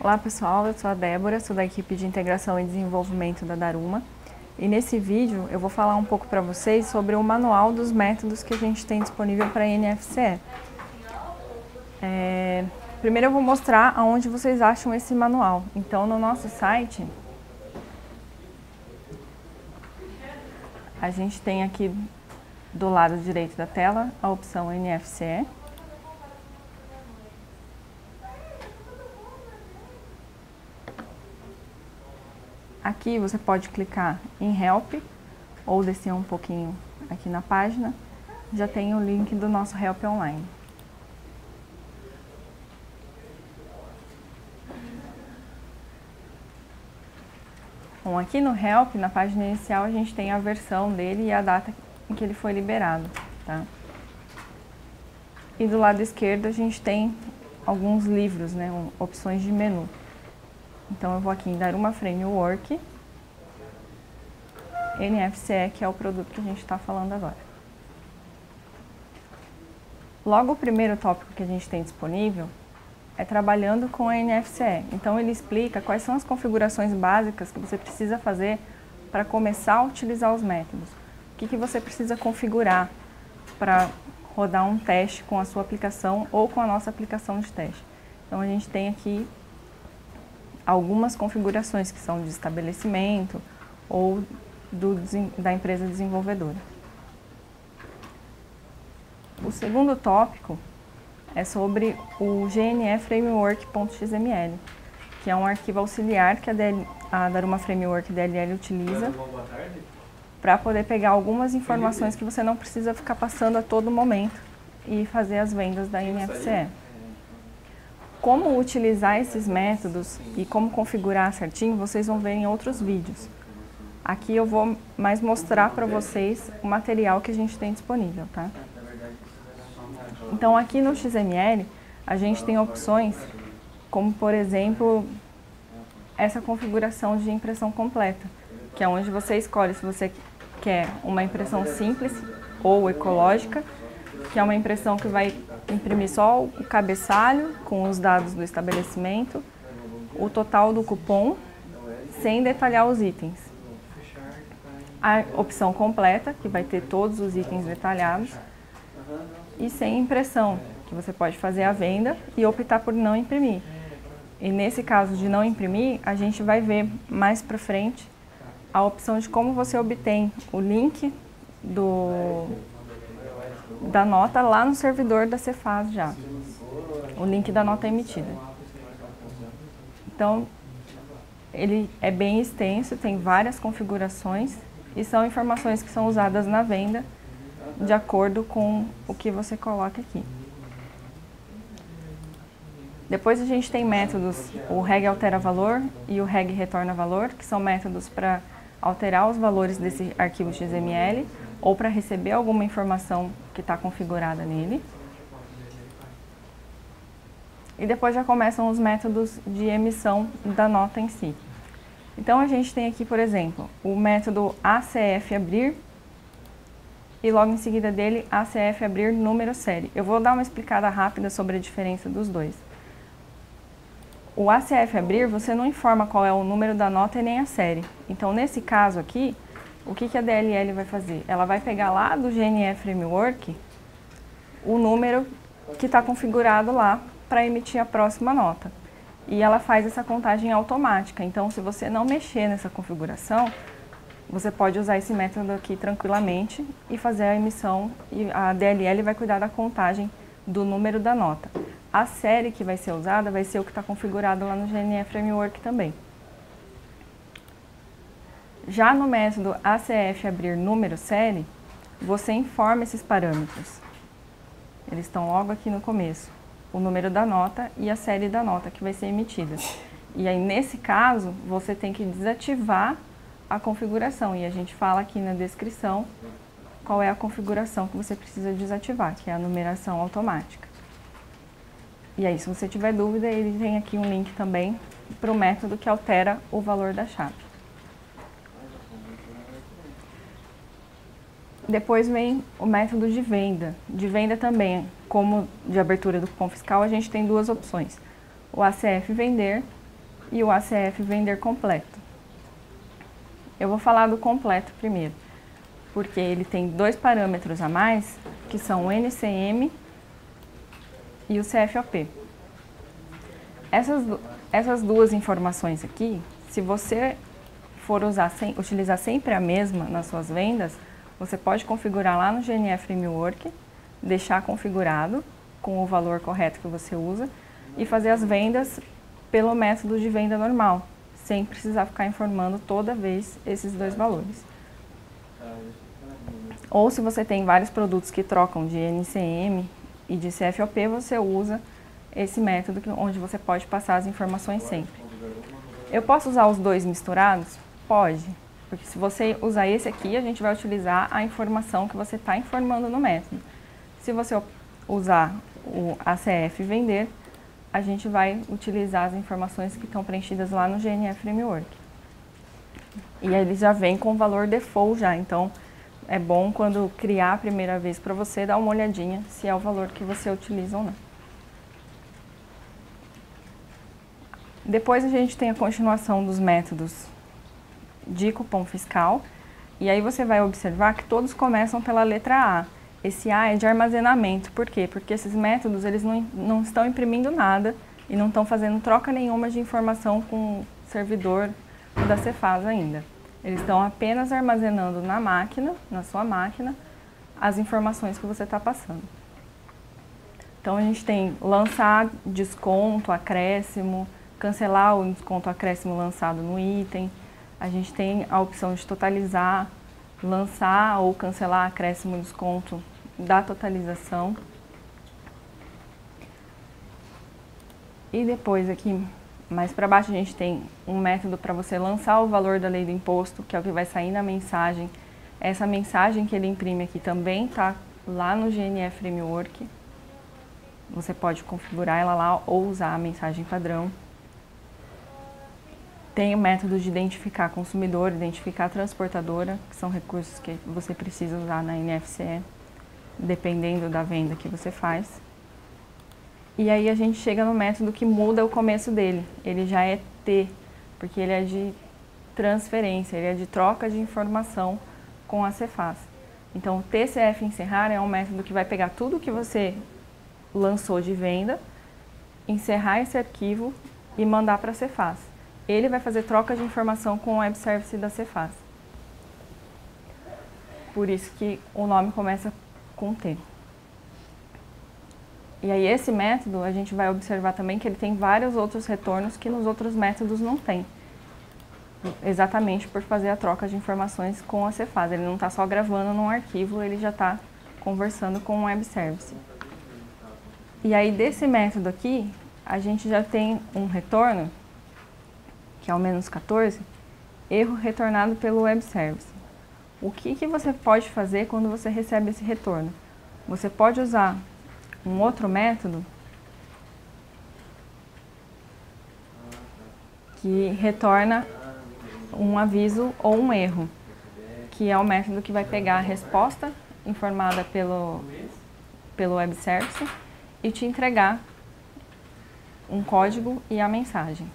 Olá pessoal, eu sou a Débora, sou da equipe de integração e desenvolvimento da Daruma. E nesse vídeo eu vou falar um pouco para vocês sobre o manual dos métodos que a gente tem disponível para NFCE. Primeiro eu vou mostrar aonde vocês acham esse manual. Então no nosso site, a gente tem aqui do lado direito da tela a opção NFCE. Aqui você pode clicar em Help ou descer um pouquinho aqui na página, já tem o link do nosso Help Online. Bom, aqui no Help, na página inicial, a gente tem a versão dele e a data em que ele foi liberado, tá? E do lado esquerdo a gente tem alguns livros, né, opções de menu. Então eu vou aqui em Daruma Framework, NFCE, que é o produto que a gente está falando agora. Logo o primeiro tópico que a gente tem disponível é trabalhando com a NFCE. Então ele explica quais são as configurações básicas que você precisa fazer para começar a utilizar os métodos. O que você precisa configurar para rodar um teste com a sua aplicação ou com a nossa aplicação de teste. Então a gente tem aqui algumas configurações que são de estabelecimento ou da empresa desenvolvedora. O segundo tópico é sobre o GNE Framework.xml, que é um arquivo auxiliar que a Daruma Framework DLL utiliza para poder pegar algumas informações que você não precisa ficar passando a todo momento e fazer as vendas da NFCE. Como utilizar esses métodos e como configurar certinho, vocês vão ver em outros vídeos. Aqui eu vou mais mostrar para vocês o material que a gente tem disponível, tá? Então aqui no XML a gente tem opções como, por exemplo, essa configuração de impressão completa, que é onde você escolhe se você quer uma impressão simples ou ecológica, que é uma impressão que vai imprimir só o cabeçalho com os dados do estabelecimento, o total do cupom, sem detalhar os itens. A opção completa, que vai ter todos os itens detalhados, e sem impressão, que você pode fazer a venda e optar por não imprimir. E nesse caso de não imprimir, a gente vai ver mais para frente a opção de como você obtém o link da nota lá no servidor da Cefaz já, o link da nota emitida. Então, ele é bem extenso, tem várias configurações e são informações que são usadas na venda de acordo com o que você coloca aqui. Depois a gente tem métodos, o reg altera valor e o reg retorna valor, que são métodos para alterar os valores desse arquivo XML ou para receber alguma informação que está configurada nele. E depois já começam os métodos de emissão da nota em si. Então a gente tem aqui, por exemplo, o método ACF abrir e logo em seguida dele ACF abrir número série. Eu vou dar uma explicada rápida sobre a diferença dos dois. O ACF abrir, você não informa qual é o número da nota e nem a série. Então nesse caso aqui, o que a DLL vai fazer? Ela vai pegar lá do GNE Framework o número que está configurado lá para emitir a próxima nota. E ela faz essa contagem automática. Então, se você não mexer nessa configuração, você pode usar esse método aqui tranquilamente e fazer a emissão. E a DLL vai cuidar da contagem do número da nota. A série que vai ser usada vai ser o que está configurado lá no GNE Framework também. Já no método ACF abrir número série, você informa esses parâmetros. Eles estão logo aqui no começo. O número da nota e a série da nota que vai ser emitida. E aí, nesse caso, você tem que desativar a configuração. E a gente fala aqui na descrição qual é a configuração que você precisa desativar, que é a numeração automática. E aí, se você tiver dúvida, ele tem aqui um link também para o método que altera o valor da chave. Depois vem o método de venda. De venda também, como de abertura do cupom fiscal, a gente tem duas opções. O ACF vender e o ACF vender completo. Eu vou falar do completo primeiro, porque ele tem dois parâmetros a mais, que são o NCM e o CFOP. Essas duas informações aqui, se você for utilizar sempre a mesma nas suas vendas, você pode configurar lá no GNF Framework, deixar configurado com o valor correto que você usa e fazer as vendas pelo método de venda normal, sem precisar ficar informando toda vez esses dois valores. Ou se você tem vários produtos que trocam de NCM e de CFOP, você usa esse método onde você pode passar as informações sempre. Eu posso usar os dois misturados? Pode, porque se você usar esse aqui, a gente vai utilizar a informação que você está informando no método. Se você usar o ACF vender, a gente vai utilizar as informações que estão preenchidas lá no GNF Framework. E aí ele já vem com o valor default já, então é bom quando criar a primeira vez para você dar uma olhadinha se é o valor que você utiliza ou não. Depois a gente tem a continuação dos métodos de cupom fiscal, e aí você vai observar que todos começam pela letra A. Esse A é de armazenamento, por quê? Porque esses métodos eles não estão imprimindo nada e não estão fazendo troca nenhuma de informação com o servidor da Cefaz ainda. Eles estão apenas armazenando na máquina, na sua máquina, as informações que você está passando. Então a gente tem lançar desconto, acréscimo, cancelar o desconto acréscimo lançado no item. A gente tem a opção de totalizar, lançar ou cancelar acréscimo desconto da totalização. E depois aqui, mais para baixo, a gente tem um método para você lançar o valor da lei do imposto, que é o que vai sair na mensagem. Essa mensagem que ele imprime aqui também está lá no GNF Framework. Você pode configurar ela lá ou usar a mensagem padrão. Tem o método de identificar consumidor, identificar transportadora, que são recursos que você precisa usar na NFCE, dependendo da venda que você faz. E aí a gente chega no método que muda o começo dele. Ele já é T, porque ele é de transferência, ele é de troca de informação com a Cefaz. Então o TCF encerrar é um método que vai pegar tudo que você lançou de venda, encerrar esse arquivo e mandar para a Cefaz. Ele vai fazer troca de informação com o web service da Cefaz. Por isso que o nome começa com T. E aí esse método, a gente vai observar também que ele tem vários outros retornos que nos outros métodos não tem. Exatamente por fazer a troca de informações com a Cefaz. Ele não está só gravando num arquivo, ele já está conversando com o web service. E aí desse método aqui, a gente já tem um retorno, que é o -14, erro retornado pelo web service. O que você pode fazer quando você recebe esse retorno? Você pode usar um outro método que retorna um aviso ou um erro, que é o método que vai pegar a resposta informada pelo web service e te entregar um código e a mensagem.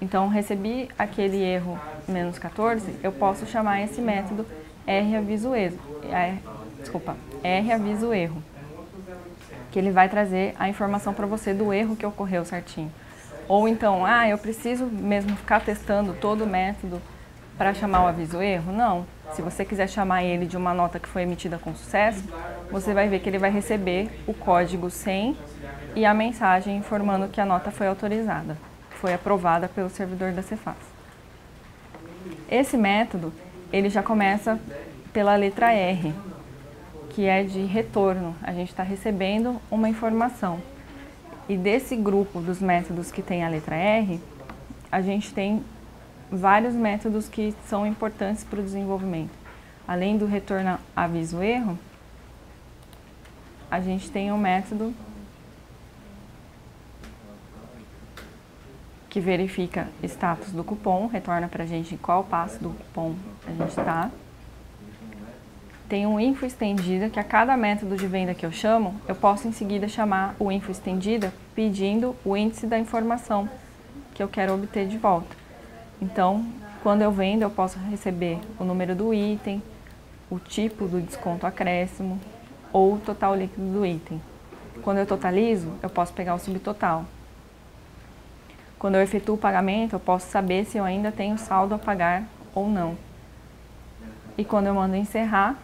Então, recebi aquele erro -14, eu posso chamar esse método raviso erro, que ele vai trazer a informação para você do erro que ocorreu certinho. Ou então, eu preciso mesmo ficar testando todo o método para chamar o aviso erro? Não. Se você quiser chamar ele de uma nota que foi emitida com sucesso, você vai ver que ele vai receber o código 100 e a mensagem informando que a nota foi autorizada, foi aprovada pelo servidor da Cefaz. Esse método, ele já começa pela letra R, que é de retorno. A gente está recebendo uma informação. E desse grupo dos métodos que tem a letra R, a gente tem vários métodos que são importantes para o desenvolvimento. Além do retorno aviso erro, a gente tem um método que verifica status do cupom, retorna para a gente em qual passo do cupom a gente está. Tem um info estendida, que a cada método de venda que eu chamo, eu posso em seguida chamar o info estendida pedindo o índice da informação que eu quero obter de volta. Então, quando eu vendo, eu posso receber o número do item, o tipo do desconto acréscimo ou o total líquido do item. Quando eu totalizo, eu posso pegar o subtotal. Quando eu efetuo o pagamento, eu posso saber se eu ainda tenho saldo a pagar ou não. E quando eu mando encerrar,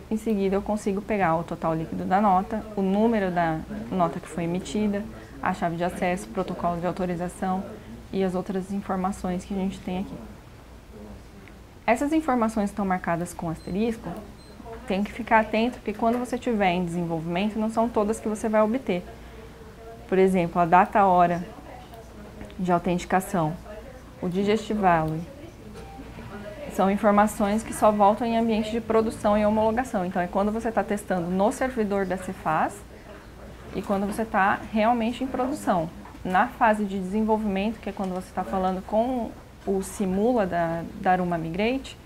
em seguida eu consigo pegar o total líquido da nota, o número da nota que foi emitida, a chave de acesso, o protocolo de autorização e as outras informações que a gente tem aqui. Essas informações que estão marcadas com asterisco, tem que ficar atento, porque quando você estiver em desenvolvimento, não são todas que você vai obter. Por exemplo, a data hora de autenticação, o Digest Value, são informações que só voltam em ambiente de produção e homologação. Então, é quando você está testando no servidor da Cefaz e quando você está realmente em produção. Na fase de desenvolvimento, que é quando você está falando com o Simula da Aruma Migrate,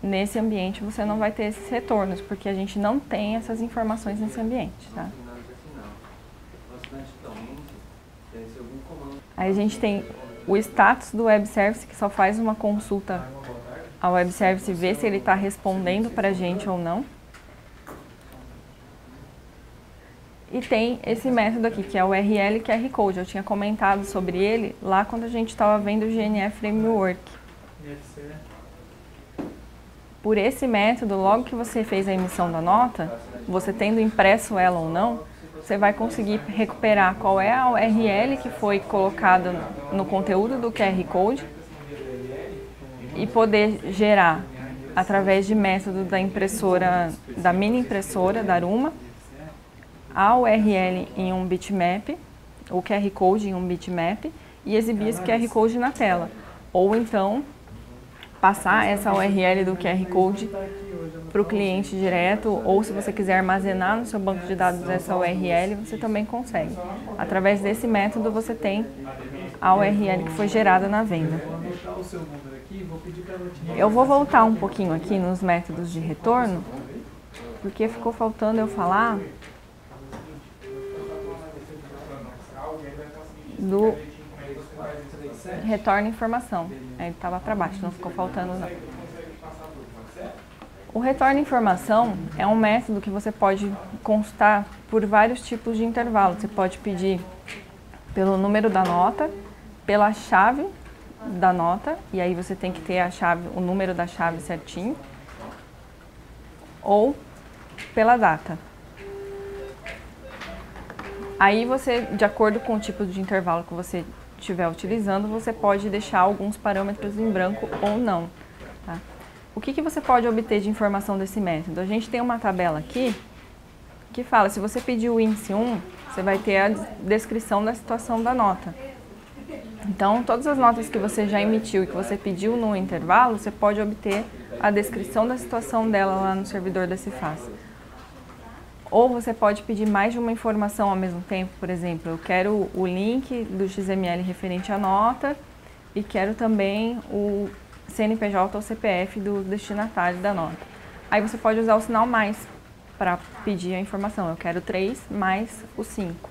nesse ambiente você não vai ter esses retornos, porque a gente não tem essas informações nesse ambiente, tá? Aí a gente tem o status do web service, que só faz uma consulta ao web service e vê se ele está respondendo para a gente ou não. E tem esse método aqui, que é o URL QR Code. Eu tinha comentado sobre ele lá quando a gente estava vendo o GNF Framework. Por esse método, logo que você fez a emissão da nota, você tendo impresso ela ou não, você vai conseguir recuperar qual é a URL que foi colocada no conteúdo do QR Code e poder gerar, através de método da impressora, da mini impressora da Aruma, a URL em um bitmap, o QR Code em um bitmap, e exibir esse QR Code na tela. Ou então, passar essa URL do QR Code para o cliente direto, ou se você quiser armazenar no seu banco de dados essa URL, você também consegue. Através desse método, você tem a URL que foi gerada na venda. Eu vou voltar um pouquinho aqui nos métodos de retorno, porque ficou faltando eu falar do retorno informação. Ele estava para baixo, não ficou faltando não. O retorno informação é um método que você pode consultar por vários tipos de intervalo. Você pode pedir pelo número da nota, pela chave da nota, e aí você tem que ter a chave, o número da chave certinho, ou pela data. Aí você, de acordo com o tipo de intervalo que você estiver utilizando, você pode deixar alguns parâmetros em branco ou não. Tá? O que você pode obter de informação desse método? A gente tem uma tabela aqui que fala, se você pedir o índice 1, você vai ter a descrição da situação da nota. Então, todas as notas que você já emitiu e que você pediu no intervalo, você pode obter a descrição da situação dela lá no servidor da Cefaz. Ou você pode pedir mais de uma informação ao mesmo tempo, por exemplo, eu quero o link do XML referente à nota e quero também o CNPJ ou CPF do destinatário da nota. Aí você pode usar o sinal mais para pedir a informação, eu quero 3 mais o 5.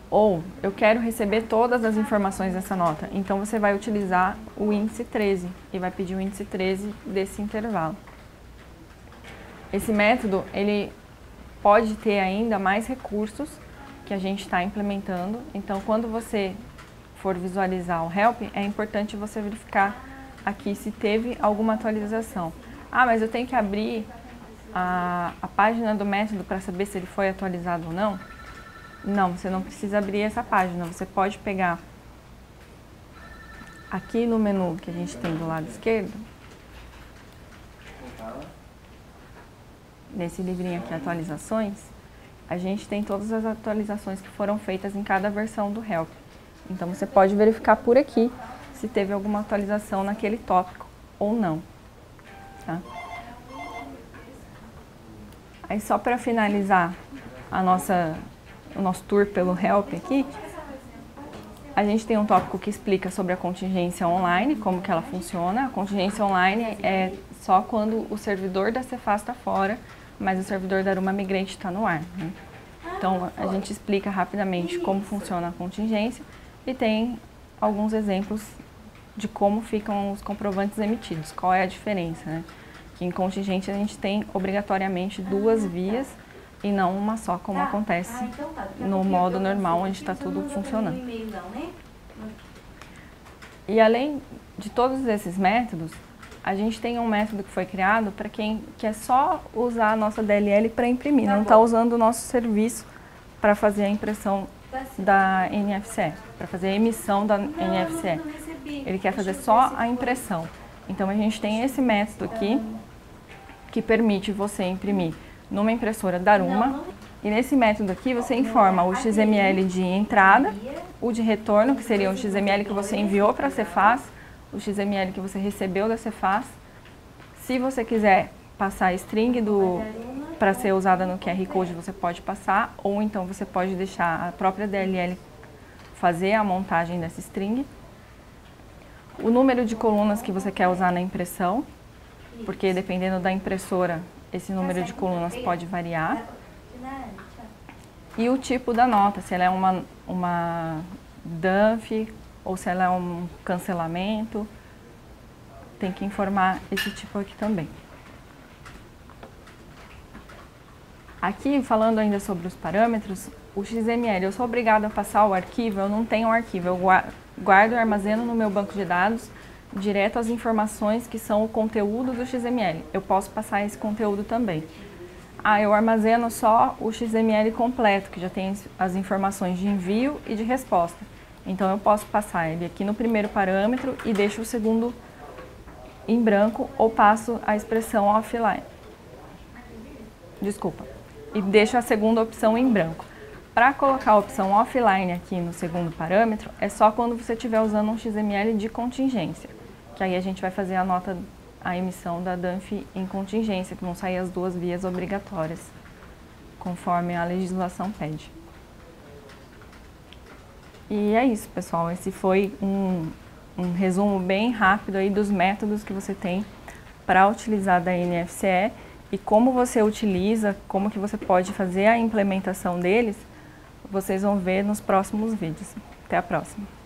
Ou eu quero receber todas as informações dessa nota, então você vai utilizar o índice 13 e vai pedir o índice 13 desse intervalo. Esse método, ele pode ter ainda mais recursos que a gente está implementando. Então, quando você for visualizar o help, é importante você verificar aqui se teve alguma atualização. Ah, mas eu tenho que abrir a página do método para saber se ele foi atualizado ou não? Não, você não precisa abrir essa página. Você pode pegar aqui no menu que a gente tem do lado esquerdo, nesse livrinho aqui, atualizações, a gente tem todas as atualizações que foram feitas em cada versão do help. Então, você pode verificar por aqui se teve alguma atualização naquele tópico ou não. Tá? Aí, só para finalizar o nosso tour pelo help aqui, a gente tem um tópico que explica sobre a contingência online, como que ela funciona. A contingência online é só quando o servidor da Cefaz está fora, mas o servidor da Aruma Migrate está no ar. Né? Então, a gente explica rapidamente como funciona a contingência e tem alguns exemplos de como ficam os comprovantes emitidos, qual é a diferença, né? Que em contingente a gente tem obrigatoriamente 2 vias e não uma só, como acontece no modo normal, onde está tudo funcionando. E além de todos esses métodos, a gente tem um método que foi criado para quem quer só usar a nossa DLL para imprimir, não está usando o nosso serviço para fazer a impressão da NFCE, para fazer a emissão da NFCE. Ele quer fazer só a impressão. Então a gente tem esse método aqui que permite você imprimir numa impressora Daruma. E nesse método aqui você informa o XML de entrada, o de retorno, que seria o XML que você enviou para a Cefaz, o XML que você recebeu da Cefaz. Se você quiser passar a string para ser usada no QR Code, você pode passar, ou então você pode deixar a própria DLL fazer a montagem dessa string. O número de colunas que você quer usar na impressão, porque dependendo da impressora, esse número de colunas pode variar. E o tipo da nota, se ela é uma dump ou se ela é um cancelamento, tem que informar esse tipo aqui também. Aqui, falando ainda sobre os parâmetros, o XML, eu sou obrigada a passar o arquivo, eu não tenho um arquivo, eu guardo e armazeno no meu banco de dados direto as informações que são o conteúdo do XML. Eu posso passar esse conteúdo também. Eu armazeno só o XML completo, que já tem as informações de envio e de resposta. Então eu posso passar ele aqui no primeiro parâmetro e deixo o segundo em branco ou passo a expressão offline. Desculpa. E deixo a segunda opção em branco. Para colocar a opção offline aqui no segundo parâmetro, é só quando você estiver usando um XML de contingência, que aí a gente vai fazer a emissão da DUNF em contingência, que vão sair as 2 vias obrigatórias, conforme a legislação pede. E é isso, pessoal. Esse foi um resumo bem rápido aí dos métodos que você tem para utilizar da NFCE e como você utiliza, como que você pode fazer a implementação deles, vocês vão ver nos próximos vídeos. Até a próxima!